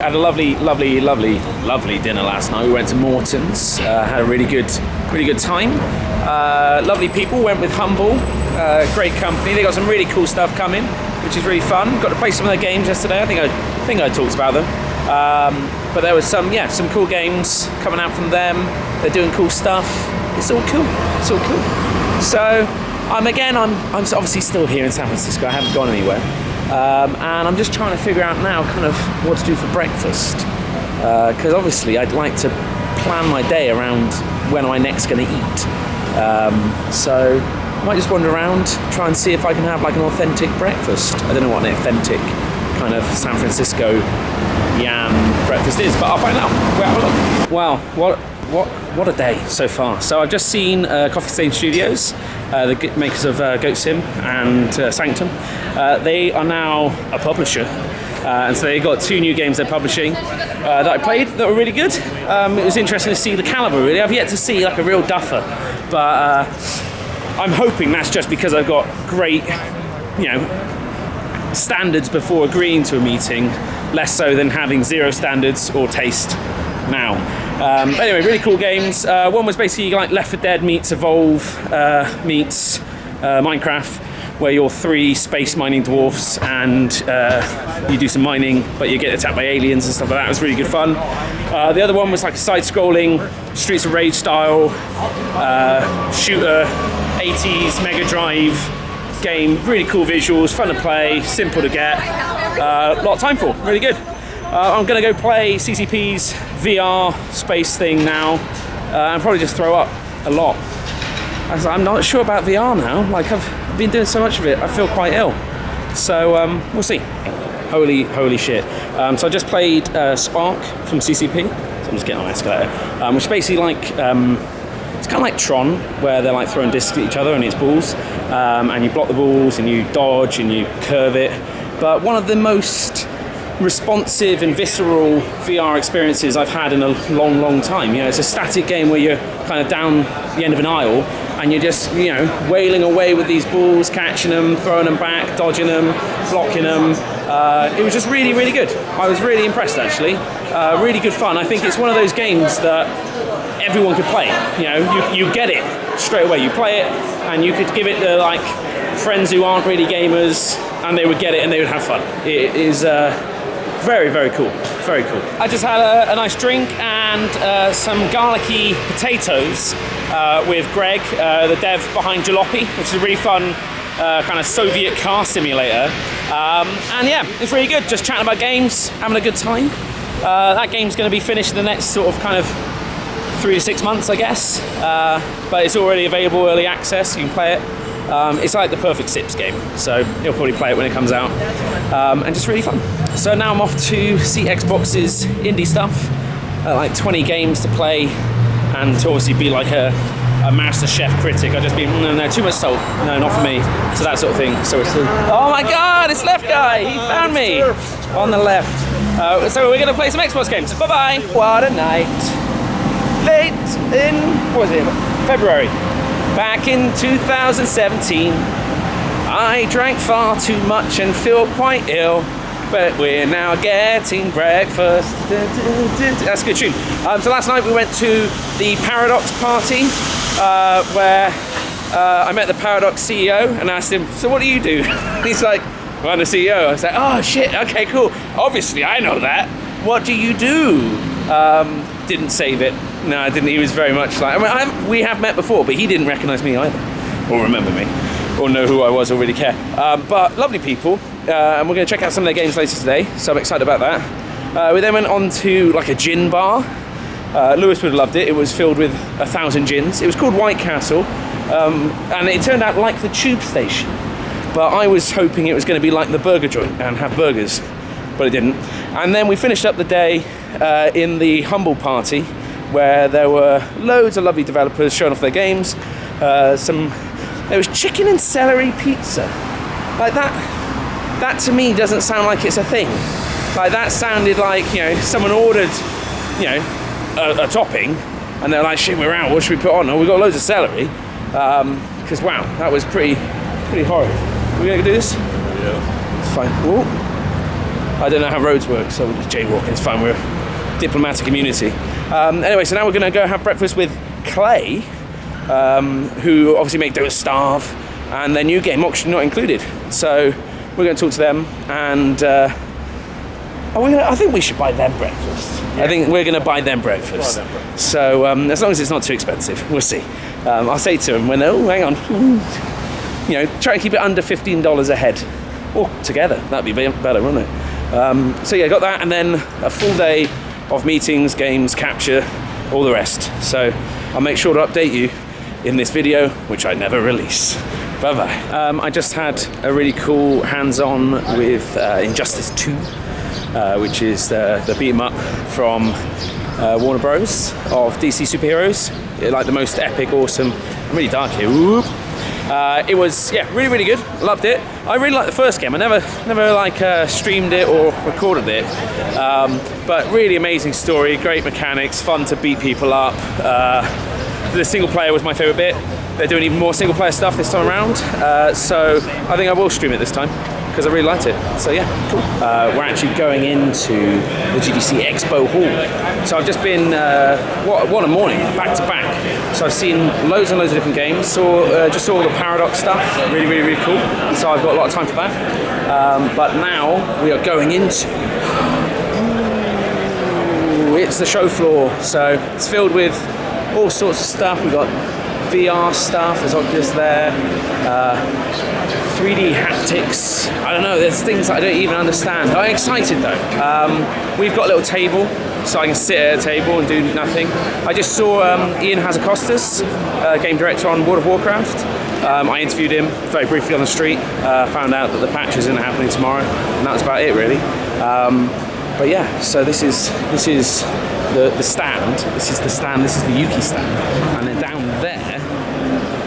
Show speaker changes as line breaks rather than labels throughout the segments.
Had a lovely dinner last night. We went to Morton's, had a really good time. Lovely people, went with Humble, great company. They got some really cool stuff coming, which is really fun. Got to play some of their games yesterday. I think I talked about them. But there was some cool games coming out from them. They're doing cool stuff. It's all cool. So I'm obviously still here in San Francisco. I haven't gone anywhere. And I'm just trying to figure out now kind of what to do for breakfast, because obviously I'd like to plan my day around when am I next going to eat. So I might just wander around, try and see if I can have like an authentic breakfast. I don't know what an authentic kind of San Francisco yam breakfast is, but I'll find out. Wow, what a day so far. So I've just seen Coffee Stain Studios, the makers of Goat Sim and Sanctum. They are now a publisher, and so they got 2 new games they're publishing that I played that were really good. It was interesting to see the caliber, really. I've yet to see like a real duffer, but I'm hoping that's just because I've got great, standards before agreeing to a meeting, less so than having 0 standards or taste now. But anyway, really cool games. One was basically like Left 4 Dead meets Evolve meets Minecraft, where you're 3 space mining dwarfs and you do some mining, but you get attacked by aliens and stuff like that. It was really good fun. The other one was like a side-scrolling Streets of Rage style shooter, 80s Mega Drive game. Really cool visuals, fun to play, simple to get, a lot of time for, really good. I'm going to go play CCP's VR space thing now and probably just throw up a lot. I'm not sure about VR now. Like, I've been doing so much of it, I feel quite ill. So we'll see. Holy shit. So I just played Spark from CCP. So I'm just getting on an escalator. Which is basically like, it's kind of like Tron, where they're like throwing discs at each other and it's balls. And you block the balls and you dodge and you curve it. But one of the most responsive and visceral VR experiences I've had in a long time. It's a static game where you're kind of down the end of an aisle and you're just, wailing away with these balls, catching them, throwing them back, dodging them, blocking them. It was just really good. I was really impressed, actually. Really good fun. I think it's one of those games that everyone could play. You get it straight away. You play it and you could give it to like friends who aren't really gamers and they would get it and they would have fun. It is very cool. I just had a nice drink and some garlicky potatoes with Greg, the dev behind Jalopy, which is a really fun kind of Soviet car simulator. And yeah, it's really good. Just chatting about games, having a good time. That game's going to be finished in the next sort of kind of 3 to 6 months, I guess. But it's already available early access. You can play it. It's like the perfect Sips game, so you'll probably play it when it comes out, and just really fun. So now I'm off to see Xbox's indie stuff, like 20 games to play, and to obviously be like a Master Chef critic. I've just been, no, too much salt, no, not for me, so that sort of thing. So it's oh my god, it's Left Guy, he found me, on the left. So we're going to play some Xbox games, bye-bye. What a night, late in, what was it, February. Back in 2017, I drank far too much and feel quite ill, but we're now getting breakfast. That's a good tune. So last night we went to the Paradox party, where I met the Paradox CEO and asked him, so what do you do? He's like, well, I'm the CEO. I was like, oh shit, okay, cool. Obviously I know that. What do you do? Didn't save it. No, I didn't. He was very much like, we have met before, but he didn't recognise me either, or remember me, or know who I was, or really care. But lovely people, and we're going to check out some of their games later today, so I'm excited about that. We then went on to like a gin bar. Lewis would have loved it. It was filled with 1,000 gins. It was called White Castle, and it turned out like the tube station. But I was hoping it was going to be like the burger joint and have burgers, but it didn't. And then we finished up the day in the Humble party, where there were loads of lovely developers showing off their games. There was chicken and celery pizza. Like that to me doesn't sound like it's a thing. Like that sounded like, someone ordered, a topping, and they're like, shit, we're out, what should we put on? Oh, we got loads of celery. Because wow, that was pretty horrid. Are we gonna do this?
Yeah.
It's fine. Ooh. I don't know how roads work, so jaywalking is fine. We're a diplomatic community. Anyway, so now we're going to go have breakfast with Klei, who obviously make Don't Starve, and their new game, Auction Not Included. So we're going to talk to them, and I think we should buy them breakfast. Yeah. I think we're going to buy them breakfast. So as long as it's not too expensive, we'll see. I'll say to them when they're, hang on, you know, try and keep it under $15 a head, or together. That'd be better, wouldn't it? So yeah, got that, and then a full day of meetings, games, capture, all the rest. So I'll make sure to update you in this video, which I never release. Bye bye. I just had a really cool hands-on with Injustice 2, which is the beat 'em up from Warner Bros. Of DC superheroes. Like the most epic, awesome, really dark here. Whoop. It was, yeah, really, really good. Loved it. I really liked the first game. I never like streamed it or recorded it. But really amazing story, great mechanics, fun to beat people up. The single player was my favorite bit. They're doing even more single player stuff this time around. So I think I will stream it this time because I really liked it. So yeah, cool. We're actually going into the GDC Expo Hall. So I've just been, what a morning, back to back. So I've seen loads and loads of different games. Just saw all the Paradox stuff, really, really, really cool. So I've got a lot of time for that. But now we are going into, it's the show floor. So it's filled with all sorts of stuff. We've got VR stuff, there's Oculus there, 3D haptics, I don't know, there's things I don't even understand. I'm excited though. We've got a little table, so I can sit at a table and do nothing. I just saw Ian Hazacostas, game director on World of Warcraft. I interviewed him very briefly on the street, found out that the patch isn't happening tomorrow, and that's about it really. But yeah, so this is the stand. This is the Yuki stand, and then down there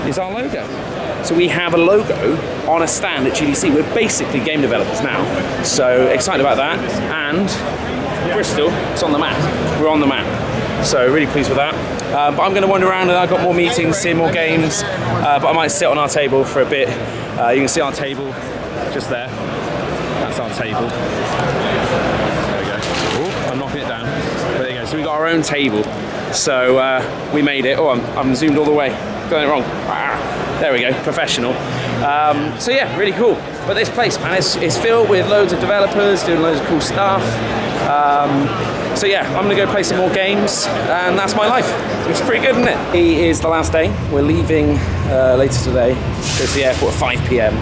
is our logo. So we have a logo on a stand at GDC. We're basically game developers now, so excited about that. And Bristol, it's on the map. We're on the map, so really pleased with that. But I'm going to wander around, and I've got more meetings, see more games. But I might sit on our table for a bit. You can see our table just there. That's our table. I'm knocking it down. But there you go. So we got our own table. So we made it. Oh, I'm zoomed all the way. Got it wrong. There we go. Professional. So yeah, really cool. But this place, man, it's filled with loads of developers doing loads of cool stuff. So yeah, I'm gonna go play some more games, and that's my life. It's pretty good, isn't it? It is the last day. We're leaving later today. Go to the airport at 5 p.m.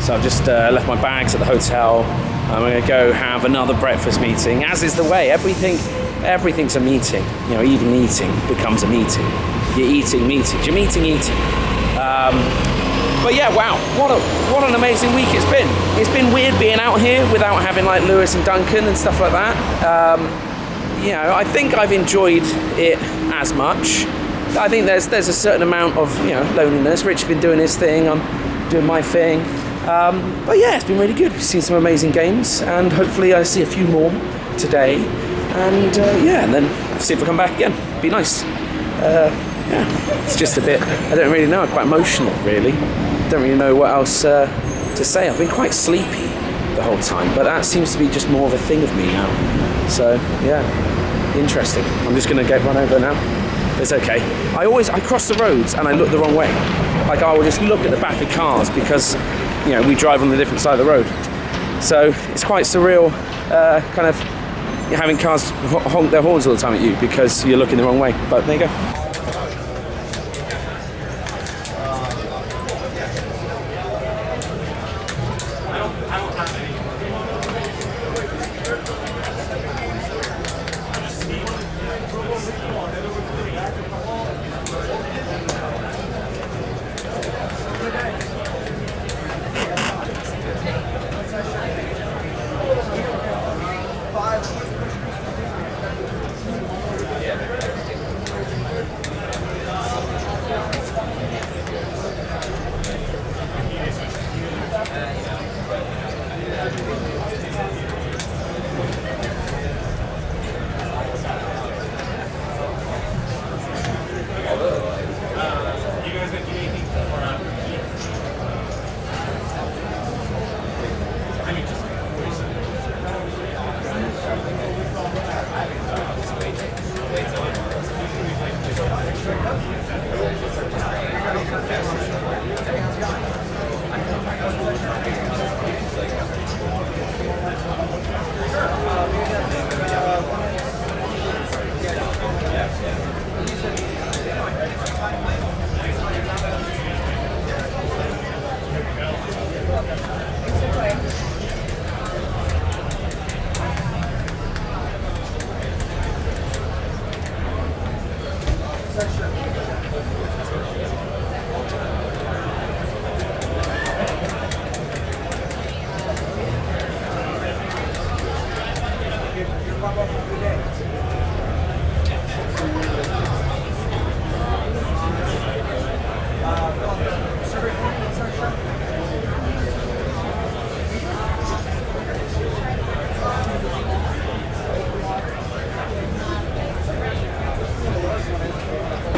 So I've just left my bags at the hotel. I'm going to go have another breakfast meeting, as is the way. Everything's a meeting. You know, even eating becomes a meeting. You're eating meetings. You're meeting eating. But yeah, wow, what an amazing week it's been. It's been weird being out here without having like Lewis and Duncan and stuff like that. You know, I think I've enjoyed it as much. I think there's a certain amount of, you know, loneliness. Rich has been doing his thing. I'm doing my thing. But yeah, it's been really good. We've seen some amazing games, and hopefully I see a few more today. And yeah, and then see if I come back again. Be nice. Yeah, it's just a bit, I don't really know, I'm quite emotional really. Don't really know what else to say. I've been quite sleepy the whole time, but that seems to be just more of a thing of me now. So yeah, interesting. I'm just going to get run over now. It's okay. I cross the roads and I look the wrong way. Like I will just look at the back of cars because, you know, we drive on the different side of the road. So it's quite surreal, kind of having cars honk their horns all the time at you because you're looking the wrong way. But there you go.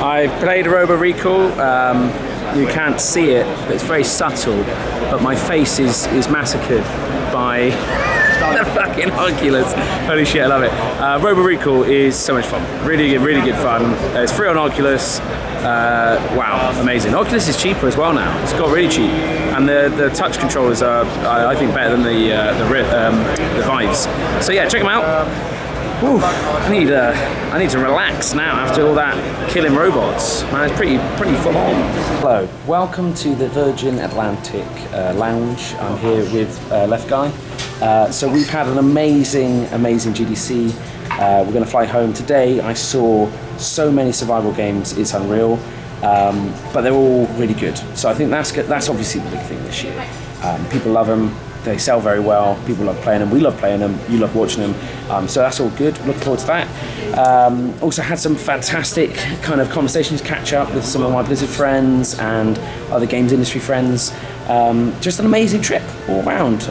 I've played a Robo Recall. You can't see it, but it's very subtle. But my face is massacred by the fucking Oculus. Holy shit, I love it. Robo Recall is so much fun. Really good fun. It's free on Oculus. Wow, amazing. Oculus is cheaper as well now. It's got really cheap, and the touch controllers are, I think, better than the Vives. So yeah, check them out. Ooh, I need to relax now after all that killing robots. Man, it's pretty full on. Hello, welcome to the Virgin Atlantic Lounge. I'm here with Left Guy. So we've had an amazing GDC. We're going to fly home today. I saw so many survival games, it's unreal. But they're all really good. So I think that's obviously the big thing this year. People love them. They sell very well. People love playing them. We love playing them. You love watching them. So that's all good. Looking forward to that. Also had some fantastic kind of conversations, catch up with some of my Blizzard friends and other games industry friends. Just an amazing trip all around.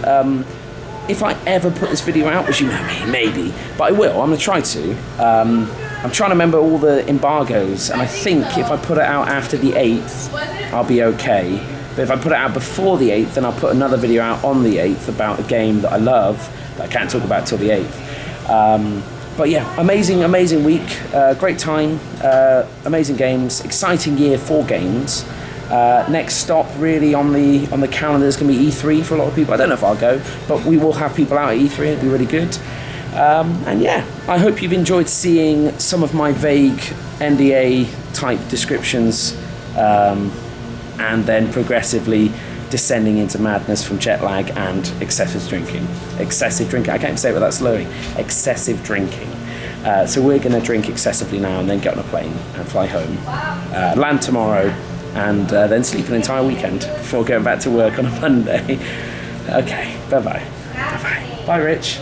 If I ever put this video out, which you know me, maybe, but I will. I'm going to try to. I'm trying to remember all the embargoes, and I think if I put it out after the 8th, I'll be okay. But if I put it out before the 8th, then I'll put another video out on the 8th about a game that I love, that I can't talk about till the 8th. But yeah, amazing week, great time, amazing games, exciting year for games. Next stop really on the calendar is going to be E3 for a lot of people. I don't know if I'll go, but we will have people out at E3, it'll be really good. And yeah, I hope you've enjoyed seeing some of my vague NDA type descriptions, and then progressively descending into madness from jet lag and excessive drinking. I can't even say it without slurring. Excessive drinking. So we're going to drink excessively now and then get on a plane and fly home. Land tomorrow and then sleep an entire weekend before going back to work on a Monday. Okay, bye-bye. Bye-bye. Bye, Rich.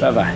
Bye-bye.